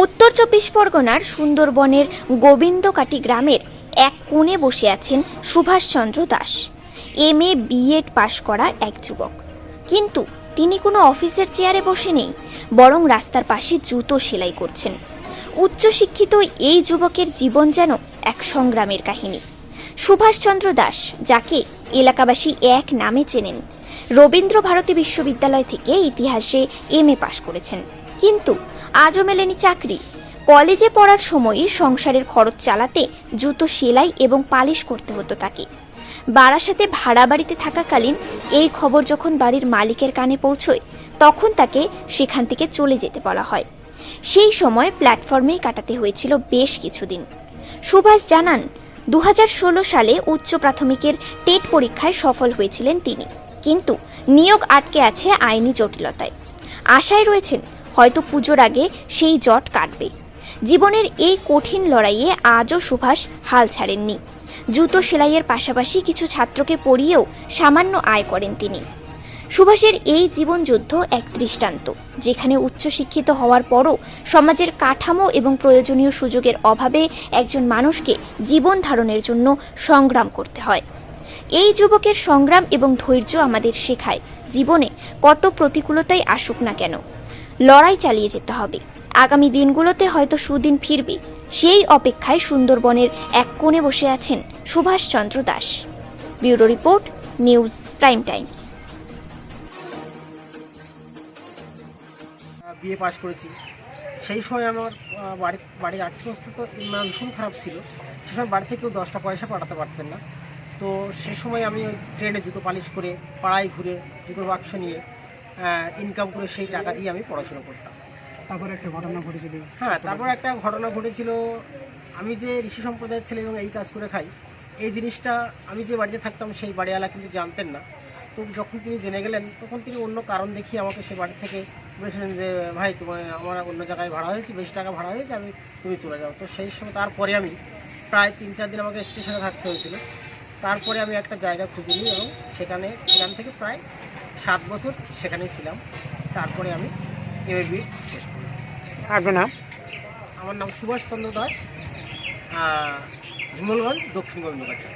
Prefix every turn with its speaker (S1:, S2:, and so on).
S1: উত্তর 24 পরগনার সুন্দরবনের গোবিন্দকাটি গ্রামের এক কোণে বসে আছেন সুভাষচন্দ্র দাস। MA BEd পাশ করা এক যুবক, কিন্তু তিনি কোনো অফিসের চেয়ারে বসে নেই, বরং রাস্তার পাশে জুতো সেলাই করছেন। উচ্চশিক্ষিত এই যুবকের জীবন যেন এক সংগ্রামের কাহিনী। সুভাষচন্দ্র দাস, যাকে এলাকাবাসী এক নামে চেনেন, রবীন্দ্র ভারতী বিশ্ববিদ্যালয় থেকে ইতিহাসে MA পাশ করেছেন, কিন্তু আজও মেলেনি চাকরি। কলেজে পড়ার সময়ই সংসারের খরচ চালাতে জুতো সেলাই এবং পালিশ করতে হতো তাকে। বারাসাতে ভাড়া বাড়িতে থাকাকালীন এই খবর যখন বাড়ির মালিকের কানে পৌঁছয়, তখন তাকে সেখান থেকে চলে যেতে বলা হয়। সেই সময় প্ল্যাটফর্মেই কাটাতে হয়েছিল বেশ কিছুদিন। সুভাষ জানান, 2016 সালে উচ্চ প্রাথমিকের টেট পরীক্ষায় সফল হয়েছিলেন তিনি, কিন্তু নিয়োগ আটকে আছে আইনি জটিলতায়। আশায় রয়েছেন হয়তো পুজোর আগে সেই জট কাটবে। জীবনের এই কঠিন লড়াইয়ে আজও সুভাষ হাল ছাড়েননি। জুতো সেলাইয়ের পাশাপাশি কিছু ছাত্রকে পড়িয়েও সামান্য আয় করেন তিনি। সুভাষের এই জীবনযুদ্ধ এক দৃষ্টান্ত, যেখানে উচ্চশিক্ষিত হওয়ার পরও সমাজের কাঠামো এবং প্রয়োজনীয় সুযোগের অভাবে একজন মানুষকে জীবন ধারণের জন্য সংগ্রাম করতে হয়। এই যুবকের সংগ্রাম এবং ধৈর্য আমাদের শেখায়, জীবনে কত প্রতিকূলতাই আসুক না কেন, লড়াই চালিয়ে যেতে হবে। আগামী দিনগুলোতে হয়তো সুদিন ফিরবে, সেই অপেক্ষায় সুন্দরবনের এক কোণে বসে আছেন Subhash Chandra Das. Bureau report, news prime times.
S2: BA pass করেছি, সেই সময় আমার বাড়ির আর্থিক অবস্থা তো ভীষণ খারাপ ছিল। সে সময় বাড়ি থেকেও 10টা পয়সা পাঠাতে পারতেন না। তো সেই সময় আমি ওই ট্রেনে জুতো পালিশ করে, পাড়ায় ঘুরে জুতোর বাক্স নিয়ে ইনকাম করে সেই টাকা দিয়ে আমি পড়াশোনা করতাম।
S3: তারপরে একটা ঘটনা ঘটেছিল।
S2: হ্যাঁ, তারপর একটা ঘটনা ঘটেছিল। আমি যে ঋষি সম্প্রদায়ের ছেলে এবং এই কাজ করে খাই, এই জিনিসটা আমি যে বাড়িতে থাকতাম সেই বাড়িওয়ালা কিন্তু জানতেন না। তো যখন তিনি জেনে গেলেন, তখন তিনি অন্য কারণ দেখিয়ে আমাকে সে বাড়ি থেকে বলেছিলেন যে, ভাই আমার অন্য জায়গায় ভাড়া হয়েছে, বেশি টাকা ভাড়া হয়েছে, তুমি চলে যাও। তো সেই সময় তারপরে আমি প্রায় 3-4 দিন আমাকে স্টেশনে থাকতে হয়েছিল। তারপরে আমি একটা জায়গা খুঁজে নিই এবং সেখান থেকে প্রায় 7 বছর সেখানেই ছিলাম। তারপরে আমি MA BEd শেষ করি।
S3: আপনার নাম?
S2: আমার নাম সুভাষচন্দ্র দাস, হিমলগঞ্জ, দক্ষিণ গোবিন্দকাটি।